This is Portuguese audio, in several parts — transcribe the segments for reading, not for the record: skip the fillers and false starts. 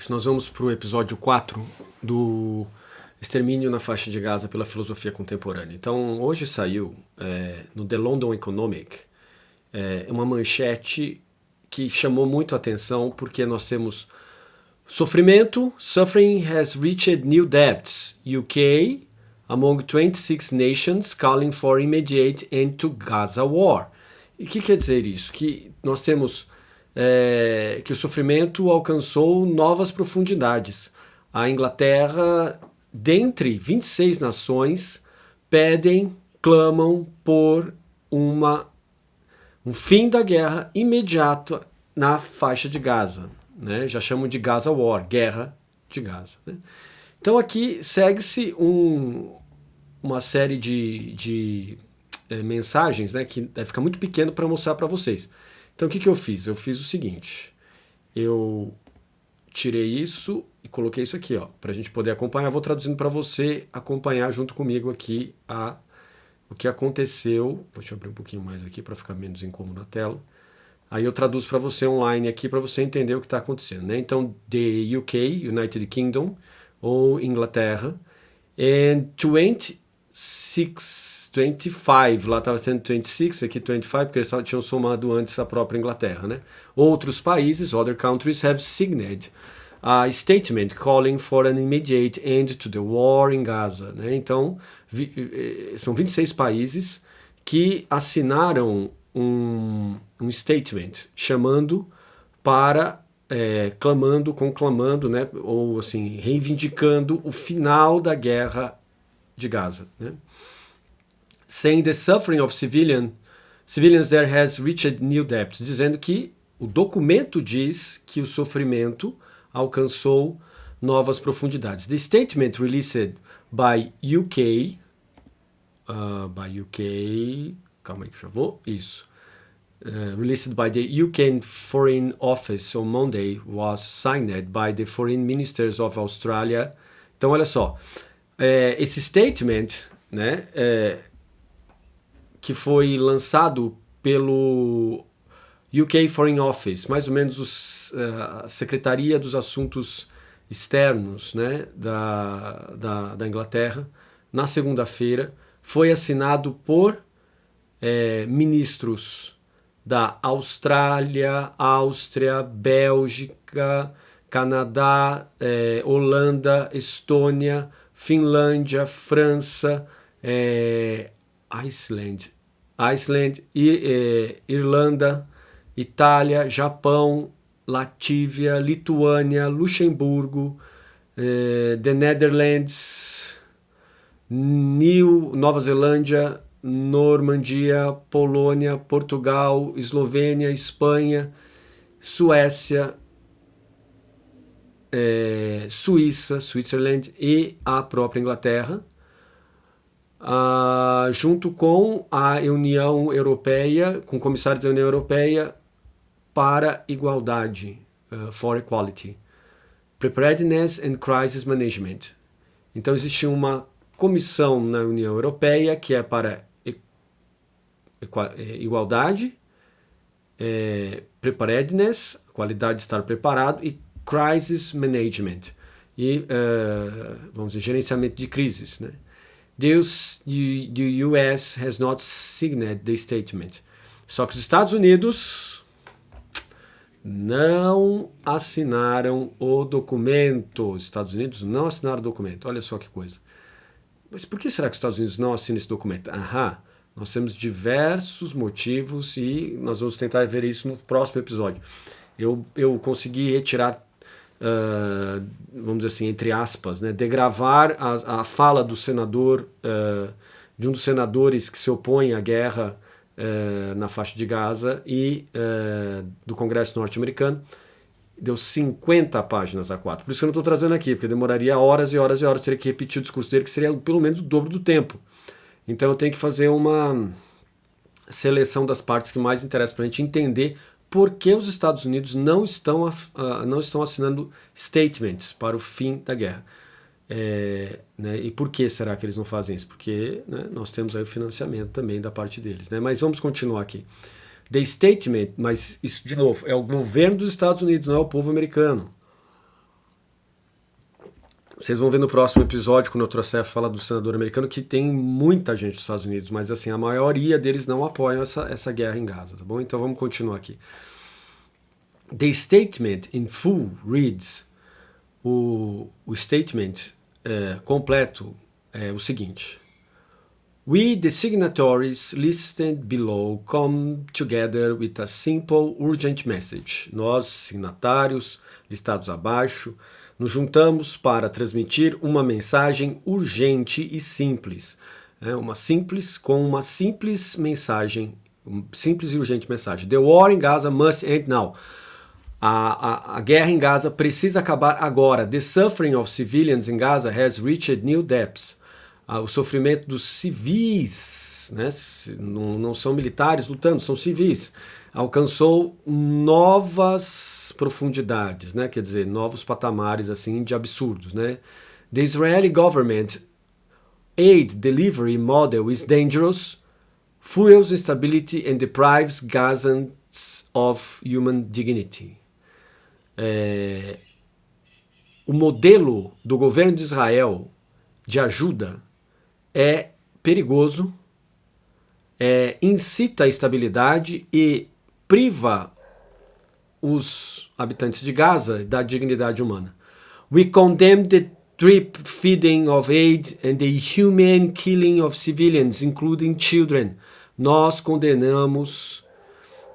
Hoje nós vamos para o episódio 4 do Extermínio na Faixa de Gaza pela Filosofia Contemporânea. Então, hoje saiu no The London Economic uma manchete que chamou muito a atenção porque nós temos sofrimento, suffering has reached new depths, UK among 26 nations calling for immediate end to Gaza war. E o que quer dizer isso? Que nós temos que o sofrimento alcançou novas profundidades. A Inglaterra, dentre 26 nações, clamam por um fim da guerra imediato na faixa de Gaza. Né? Já chamam de Gaza War, Guerra de Gaza. Né? Então aqui segue-se uma série de mensagens, né, que fica muito pequeno para mostrar para vocês. Então o que eu fiz? Eu fiz o seguinte, eu tirei isso e coloquei isso aqui, para a gente poder acompanhar. Vou traduzindo para você acompanhar junto comigo aqui o que aconteceu. Deixa eu abrir um pouquinho mais aqui para ficar menos incômodo na tela. Aí eu traduzo para você online aqui para você entender o que está acontecendo. Né? Então, the UK, United Kingdom, ou Inglaterra, and 25, lá estava sendo 26, aqui 25, porque eles tinham somado antes a própria Inglaterra. Né? Outros países, other countries, have signed a statement calling for an immediate end to the war in Gaza. Né? Então, são 26 países que assinaram um statement chamando para, conclamando, né? Ou assim, reivindicando o final da guerra de Gaza. Né? Saying the suffering of civilians there has reached new depths, dizendo que o documento diz que o sofrimento alcançou novas profundidades. The statement released by UK, calma aí que eu já vou, isso. Released by the UK Foreign Office on Monday was signed by the Foreign Ministers of Australia. Então, olha só, esse statement, né, que foi lançado pelo UK Foreign Office, mais ou menos a Secretaria dos Assuntos Externos, né, da Inglaterra, na segunda-feira, foi assinado por ministros da Austrália, Áustria, Bélgica, Canadá, Holanda, Estônia, Finlândia, França, Iceland, Irlanda, Itália, Japão, Latívia, Lituânia, Luxemburgo, The Netherlands, Nova Zelândia, Normandia, Polônia, Portugal, Eslovênia, Espanha, Suécia, Suíça, Switzerland e a própria Inglaterra, junto com a União Europeia, com comissários da União Europeia para igualdade, for equality, preparedness and crisis management. Então existe uma comissão na União Europeia que é para igualdade, preparedness, qualidade de estar preparado, e crisis management, e vamos dizer, gerenciamento de crises. Né? The US has not signed the statement. Só que os Estados Unidos não assinaram o documento. Os Estados Unidos não assinaram o documento. Olha só que coisa. Mas por que será que os Estados Unidos não assinam esse documento? Nós temos diversos motivos e nós vamos tentar ver isso no próximo episódio. Eu consegui retirar, vamos dizer assim, entre aspas, né, degravar a fala do senador, de um dos senadores que se opõe à guerra na faixa de Gaza e do Congresso norte-americano. Deu 50 páginas A4. Por isso que eu não estou trazendo aqui, porque demoraria horas e horas e horas. Teria que repetir o discurso dele, que seria pelo menos o dobro do tempo. Então eu tenho que fazer uma seleção das partes que mais interessam para a gente entender por que os Estados Unidos não estão assinando statements para o fim da guerra. Né, e por que será que eles não fazem isso? Porque, né, nós temos aí o financiamento também da parte deles. Né? Mas vamos continuar aqui. The statement, mas isso de novo, é o governo dos Estados Unidos, não é o povo americano. Vocês vão ver no próximo episódio, quando eu trouxer a fala do senador americano, que tem muita gente dos Estados Unidos, mas assim, a maioria deles não apoiam essa guerra em Gaza, tá bom? Então vamos continuar aqui. The statement in full reads, o statement completo é o seguinte: We, the signatories listed below, come together with a simple, urgent message. Nós, signatários listados abaixo, nos juntamos para transmitir uma mensagem urgente e simples. Uma simples mensagem, simples e urgente mensagem. The war in Gaza must end now. A guerra em Gaza precisa acabar agora. The suffering of civilians in Gaza has reached new depths. O sofrimento dos civis, né? Não são militares lutando, são civis, alcançou novas profundidades, né? Quer dizer, novos patamares assim de absurdos, né? The Israeli government aid delivery model is dangerous, fuels instability and deprives Gazans of human dignity. O modelo do governo de Israel de ajuda é perigoso, incita a instabilidade e priva os habitantes de Gaza da dignidade humana. We condemn the drip feeding of aid and the inhumane killing of civilians, including children. Nós condenamos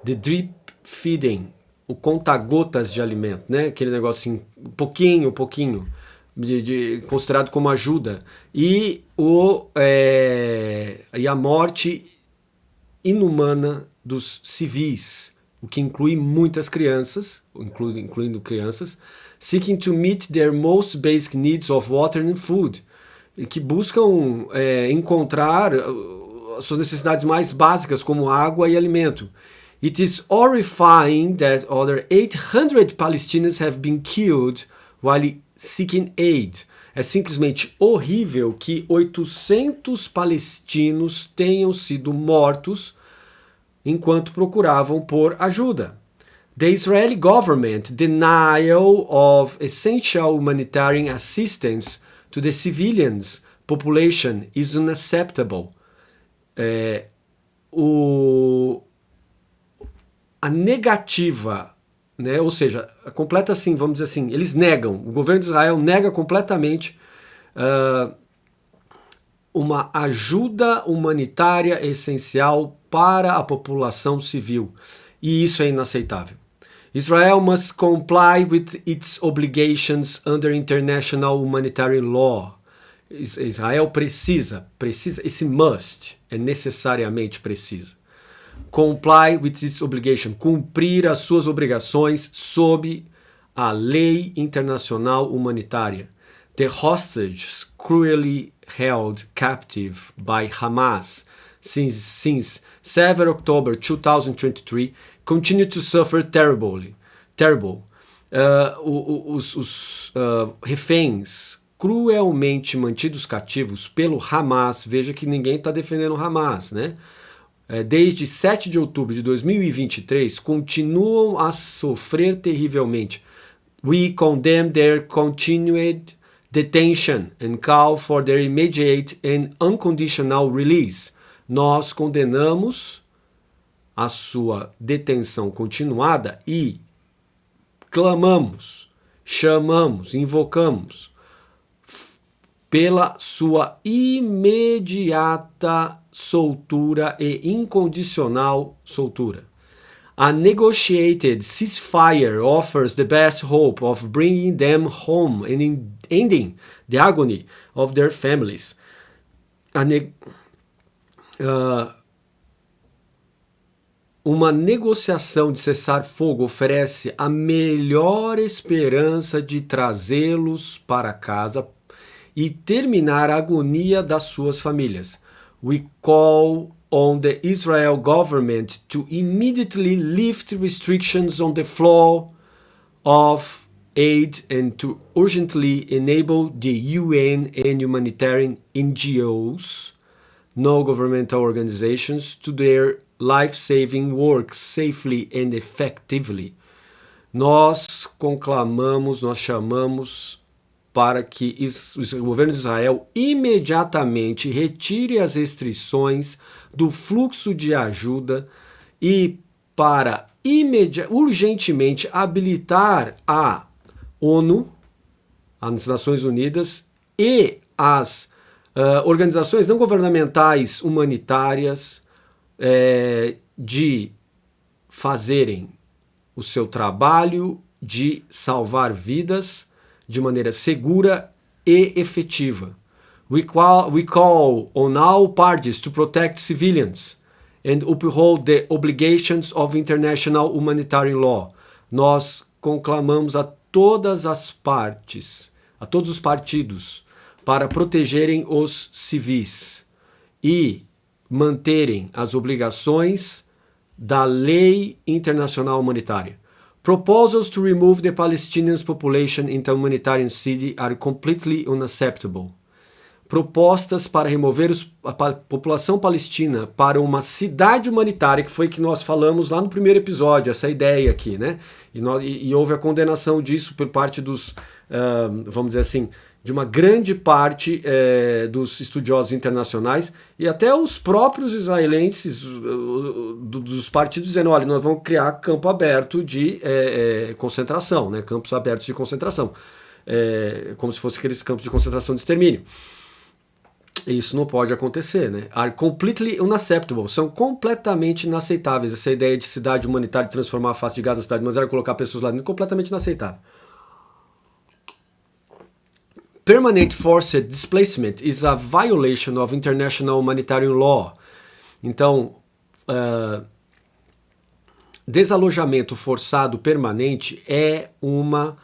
the drip feeding, o conta-gotas de alimento, né? Aquele negócio assim, pouquinho, considerado como ajuda, e a morte inumana dos civis, o que inclui muitas crianças, incluindo crianças, seeking to meet their most basic needs of water and food, que buscam encontrar as suas necessidades mais básicas, como água e alimento. It is horrifying that other 800 Palestinians have been killed while seeking aid. É simplesmente horrível que 800 palestinos tenham sido mortos enquanto procuravam por ajuda. The Israeli government denial of essential humanitarian assistance to the civilians population is unacceptable. A negativa, né? Ou seja, completa assim, vamos dizer assim, eles negam, o governo de Israel nega completamente uma ajuda humanitária essencial para a população civil, e isso é inaceitável. Israel must comply with its obligations under international humanitarian law. Israel precisa, esse must é necessariamente precisa. Comply with its obligation, cumprir as suas obrigações sob a lei internacional humanitária. The hostages cruelly held captive by Hamas since 7 October 2023 continue to suffer terrible. Os reféns cruelmente mantidos cativos pelo Hamas, veja que ninguém está defendendo o Hamas, né? Desde 7 de outubro de 2023, continuam a sofrer terrivelmente. We condemn their continued detention and call for their immediate and unconditional release. Nós condenamos a sua detenção continuada e clamamos, chamamos, invocamos pela sua imediata soltura e incondicional soltura. A negotiated ceasefire offers the best hope of bringing them home and ending the agony of their families. Uma negociação de cessar-fogo oferece a melhor esperança de trazê-los para casa e terminar a agonia das suas famílias. We call on the Israel government to immediately lift restrictions on the flow of aid and to urgently enable the UN and humanitarian NGOs, non-governmental organizations, to their life-saving work safely and effectively. Nós conclamamos, nós chamamos para que o governo de Israel imediatamente retire as restrições do fluxo de ajuda e para urgentemente habilitar a ONU, as Nações Unidas e as organizações não governamentais humanitárias de fazerem o seu trabalho de salvar vidas de maneira segura e efetiva. We call on all parties to protect civilians and uphold the obligations of international humanitarian law. Nós conclamamos a todas as partes, a todos os partidos, para protegerem os civis e manterem as obrigações da lei internacional humanitária. Proposals to remove the Palestinian population into a humanitarian city are completely unacceptable. Propostas para remover a população palestina para uma cidade humanitária, que foi que nós falamos lá no primeiro episódio, essa ideia aqui, né? E houve a condenação disso por parte dos, vamos dizer assim, de uma grande parte dos estudiosos internacionais e até os próprios israelenses dos partidos dizendo, olha, nós vamos criar campo aberto de concentração, né? Campos abertos de concentração, como se fossem aqueles campos de concentração de extermínio. Isso não pode acontecer, né? Are completely unacceptable. São completamente inaceitáveis. Essa ideia de cidade humanitária, de transformar a face de Gaza em cidade humanitária e colocar pessoas lá dentro, completamente inaceitável. Permanent forced displacement is a violation of international humanitarian law. Então, desalojamento forçado permanente é uma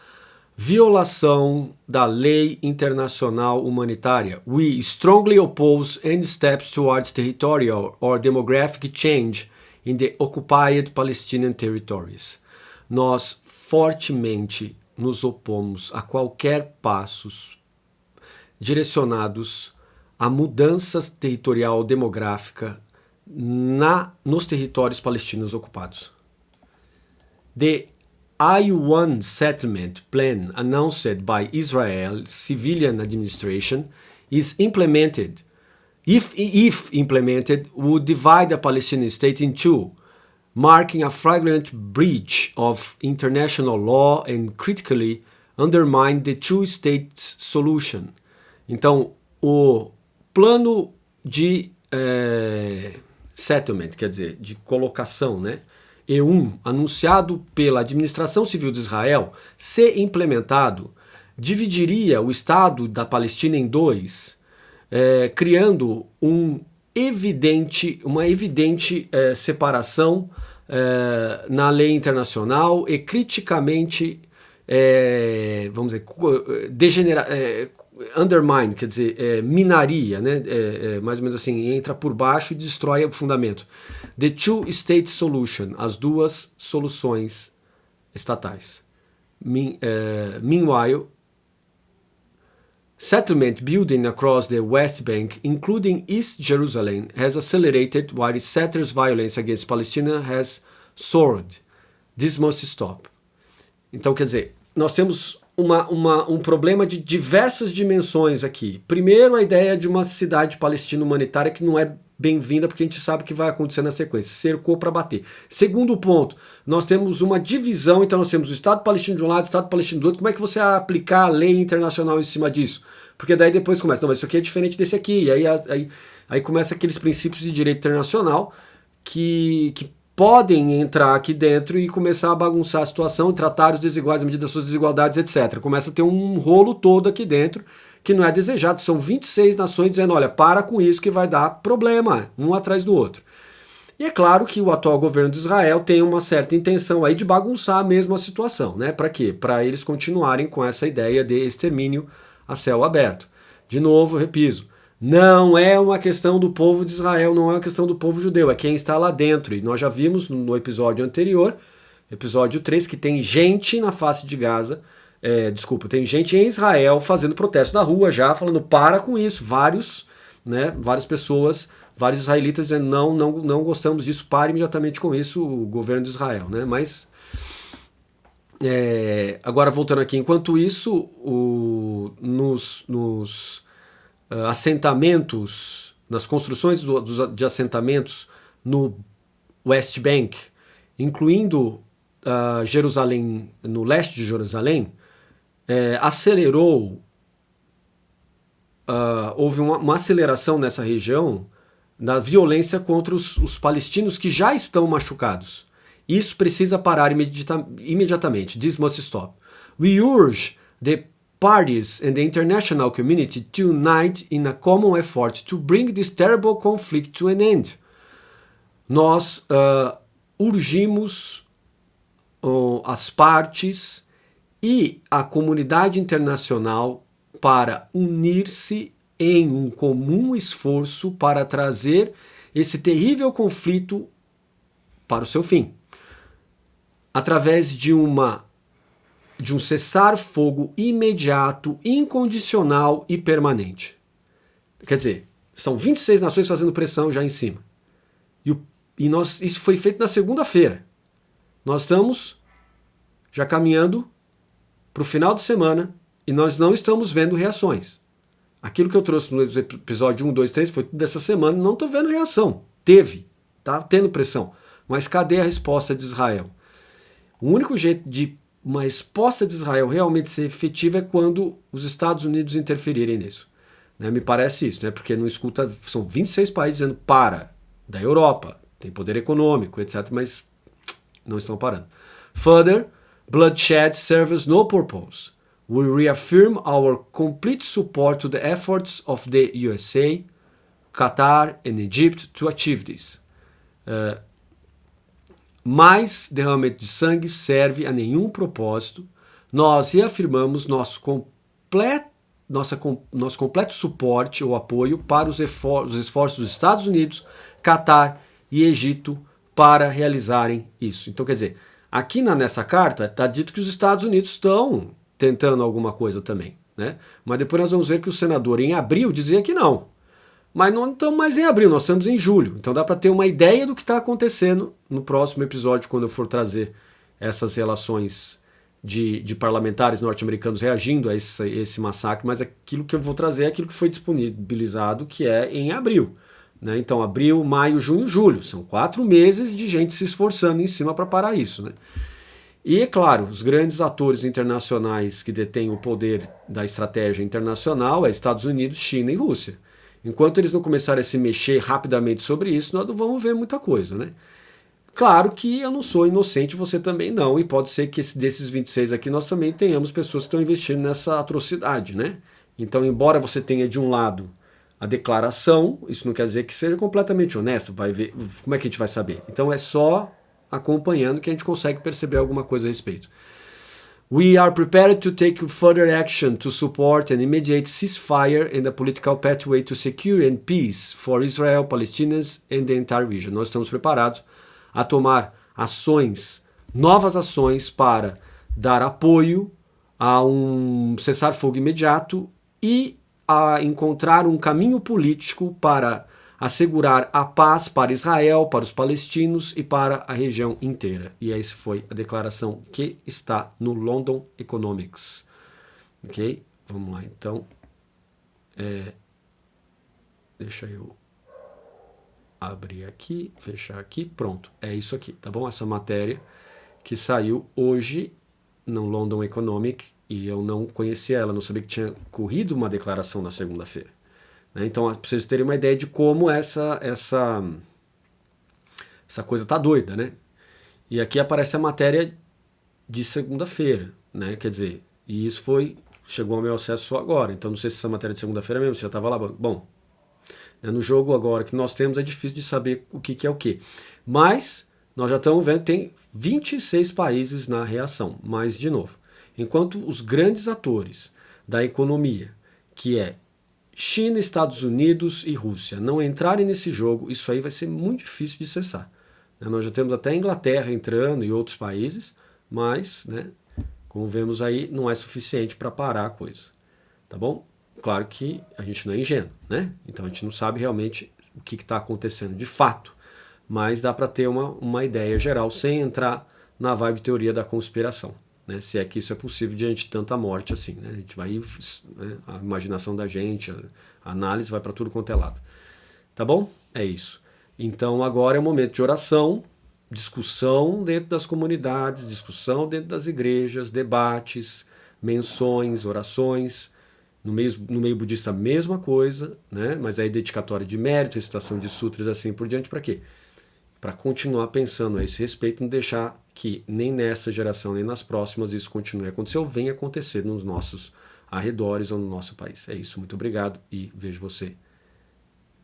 violação da lei internacional humanitária. We strongly oppose any steps towards territorial or demographic change in the occupied Palestinian territories. Nós fortemente nos opomos a qualquer passos direcionados a mudança territorial ou demográfica nos territórios palestinos ocupados. The I-1 settlement plan announced by Israel's civilian administration is implemented. If implemented, would divide the Palestinian state in two, marking a flagrant breach of international law and critically undermine the two-state solution. Então, o plano de settlement, quer dizer, de colocação, né? E1, anunciado pela administração civil de Israel, se implementado, dividiria o Estado da Palestina em dois, criando uma evidente separação na lei internacional e criticamente, vamos dizer, undermine, quer dizer, minaria, né? Mais ou menos assim, entra por baixo e destrói o fundamento. The two-state solution, as duas soluções estatais. Meanwhile, settlement building across the West Bank, including East Jerusalem, has accelerated while settlers' violence against Palestine has soared. This must stop. Então, quer dizer, nós temos um problema de diversas dimensões aqui. Primeiro, a ideia de uma cidade palestina humanitária que não é bem-vinda, porque a gente sabe o que vai acontecer na sequência. Cercou para bater. Segundo ponto, nós temos uma divisão, então nós temos o Estado palestino de um lado, o Estado palestino do outro. Como é que você vai aplicar a lei internacional em cima disso? Porque daí depois começa, não, mas isso aqui é diferente desse aqui. E aí começa aqueles princípios de direito internacional que podem entrar aqui dentro e começar a bagunçar a situação e tratar os desiguais à medida das suas desigualdades, etc. Começa a ter um rolo todo aqui dentro que não é desejado. São 26 nações dizendo, olha, para com isso que vai dar problema, um atrás do outro. E é claro que o atual governo de Israel tem uma certa intenção aí de bagunçar mesmo a situação, né? Para quê? Para eles continuarem com essa ideia de extermínio a céu aberto. De novo, eu repito, não é uma questão do povo de Israel, não é uma questão do povo judeu, é quem está lá dentro. E nós já vimos no episódio anterior, episódio 3, que tem gente na face de Gaza, tem gente em Israel fazendo protesto na rua já, falando para com isso. Várias pessoas, vários israelitas dizendo não gostamos disso, pare imediatamente com isso, o governo de Israel, né? Mas Agora voltando aqui, enquanto isso, assentamentos, nas construções de assentamentos no West Bank, incluindo Jerusalém, no leste de Jerusalém, houve uma aceleração nessa região da violência contra os palestinos que já estão machucados. Isso precisa parar imediatamente. This must stop. We urge the parties and the international community to unite in a common effort to bring this terrible conflict to an end. Nós urgimos as partes e a comunidade internacional para unir-se em um comum esforço para trazer esse terrível conflito para o seu fim, através de um cessar-fogo imediato, incondicional e permanente. Quer dizer, são 26 nações fazendo pressão já em cima. Isso foi feito na segunda-feira. Nós estamos já caminhando para o final de semana e nós não estamos vendo reações. Aquilo que eu trouxe no episódio 1, 2, 3 foi tudo dessa semana, não estou vendo reação. Teve, tá tendo pressão. Mas cadê a resposta de Israel? O único jeito de uma resposta de Israel realmente ser efetiva é quando os Estados Unidos interferirem nisso. Me parece isso, porque não escuta, são 26 países dizendo para, da Europa, tem poder econômico, etc., mas não estão parando. Further, bloodshed serves no purpose. We reaffirm our complete support to the efforts of the USA, Qatar and Egypt to achieve this. Mais derramamento de sangue serve a nenhum propósito. Nós reafirmamos nosso completo suporte ou apoio para os esforços dos Estados Unidos, Qatar e Egito para realizarem isso. Então, quer dizer, aqui nessa carta está dito que os Estados Unidos estão tentando alguma coisa também, Mas depois nós vamos ver que o senador em abril dizia que não. Mas não estamos mais em abril, nós estamos em julho. Então dá para ter uma ideia do que está acontecendo no próximo episódio, quando eu for trazer essas relações de parlamentares norte-americanos reagindo a esse massacre. Mas aquilo que eu vou trazer é aquilo que foi disponibilizado, que é em abril. Então abril, maio, junho, julho. São 4 meses de gente se esforçando em cima para parar isso. E, é claro, os grandes atores internacionais que detêm o poder da estratégia internacional é Estados Unidos, China e Rússia. Enquanto eles não começarem a se mexer rapidamente sobre isso, nós não vamos ver muita coisa, Claro que eu não sou inocente, você também não, e pode ser que desses 26 aqui nós também tenhamos pessoas que estão investindo nessa atrocidade, Então, embora você tenha de um lado a declaração, isso não quer dizer que seja completamente honesto, vai ver, como é que a gente vai saber? Então é só acompanhando que a gente consegue perceber alguma coisa a respeito. We are prepared to take further action to support an immediate ceasefire and a political pathway to secure and peace for Israel, Palestinians and the entire region. Nós estamos preparados a tomar novas ações para dar apoio a um cessar-fogo imediato e a encontrar um caminho político para assegurar a paz para Israel, para os palestinos e para a região inteira. E essa foi a declaração que está no London Economics. Ok? Vamos lá, então. Deixa eu abrir aqui, fechar aqui, pronto. É isso aqui, tá bom? Essa matéria que saiu hoje no London Economic e eu não conhecia ela, não sabia que tinha corrido uma declaração na segunda-feira. Então, para vocês terem uma ideia de como essa coisa tá doida, E aqui aparece a matéria de segunda-feira, Quer dizer, e isso chegou ao meu acesso só agora. Então, não sei se essa matéria de segunda-feira mesmo, se já estava lá. Bom, no jogo agora que nós temos é difícil de saber o que é o que. Mas, nós já estamos vendo, tem 26 países na reação. Mas, de novo, enquanto os grandes atores da economia, que é China, Estados Unidos e Rússia, não entrarem nesse jogo, isso aí vai ser muito difícil de cessar. Nós já temos até a Inglaterra entrando e outros países, mas, como vemos aí, não é suficiente para parar a coisa. Tá bom? Claro que a gente não é ingênuo, Então a gente não sabe realmente o que está acontecendo de fato, mas dá para ter uma ideia geral sem entrar na vibe de teoria da conspiração. né? Se é que isso é possível diante de tanta morte assim, né? A gente vai, né? A imaginação da gente, a análise vai para tudo quanto é lado. Tá bom? É isso. Então agora é o momento de oração, discussão dentro das comunidades, discussão dentro das igrejas, debates, menções, orações. No meio budista, a mesma coisa, né? Mas aí dedicatória de mérito, recitação de sutras, assim por diante, para quê? Para continuar pensando a esse respeito, não deixar que nem nessa geração, nem nas próximas isso continue a acontecer ou venha acontecer nos nossos arredores ou no nosso país. É isso, muito obrigado e vejo você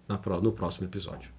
no próximo episódio.